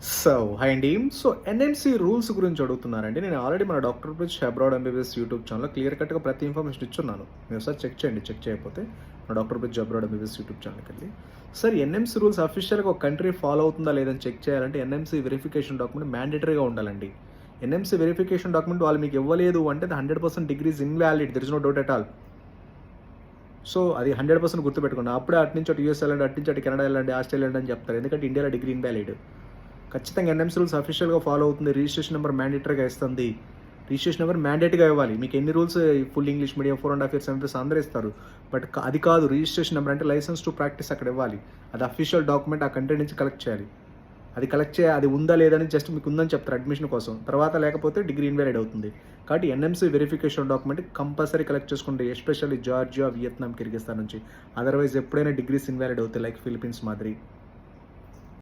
So hi అండి. So NMC rules గురించి అడుగుతున్నారండి. నేను ఆల్రెడీ మన doctor bridge abroad MBBS YouTube ఛానల్‌లో క్లియర్ కట్‌గా ప్రతి ఇన్ఫర్మేషన్ ఇచ్చున్నాను. మీరు ఒకసారి చెక్ చేయండి. చెక్ చేయకపోతే మన doctor bridge abroad MBBS YouTube ఛానల్‌కెళ్ళి. సార్ ఎన్ఎంసీ రూల్స్ అఫీషియల్‌గా ఒక కంట్రీ ఫాలో అవుతుందా లేదని చెక్ చేయాలంటే ఎన్ఎంసీ వెరిఫికేషన్ డాక్యుమెంట్ మ్యాండేటరీగా ఉండాలండి. ఎన్ఎంసీ వెరిఫికేషన్ డాక్యుమెంట్ వాళ్ళు మీకు ఇవ్వలేదు అంటే అది 100% degree is invalid. There is no doubt at all. So అది 100% గుర్తుపెట్టుకోండి. అప్పుడే అటు నుంచి అటు యూఎస్ వెళ్ళండి, అటు నుంచి అటు కెనడా వెళ్ళండి, ఆస్ట్రేలియా వెళ్ళండి అని చెప్తారు. ఎందుకంటే ఇండియాలో డిగ్రీ ఇన్వాలిడ్. ఖచ్చితంగా ఎన్ఎంసీ రూల్స్ అఫీషియల్‌గా ఫాలో అవుతుంది. రిజిస్ట్రేషన్ నెంబర్ మ్యాండేటరీగా ఇస్తుంది. రిజిస్ట్రేషన్ నెంబర్ మ్యాండేటరీగా ఇవ్వాలి. మీకు ఎన్ని rules full English medium 4.5 years, 7 years అందరూ ఇస్తారు. బట్ అది కాదు రిజిస్ట్రేషన్ నెంబర్ అంటే లైసెన్స్ టు ప్రాక్టీస్ అక్కడ ఇవ్వాలి. అది అఫీషియల్ డాక్యుమెంట్ ఆ కంట్రీ నుంచి కలెక్ట్ చేయాలి. అది ఉందా లేదని జస్ట్ మీకు ఉందని చెప్తారు అడ్మిషన్ కోసం. తర్వాత లేకపోతే డిగ్రీ ఇన్వాలిడ్ అవుతుంది. కాబట్టి NMC verification document compulsory collect చేసుకోండి. ఎస్పెషల్లీ జార్జియా, వియత్నాం, కిర్గిస్తాన్ నుంచి. అదర్వైజ్ ఎప్పుడైనా డిగ్రీస్ ఇన్వాలిడ్ అవుతాయి లైక్ ఫిలిప్పీన్స్ మాదిరి.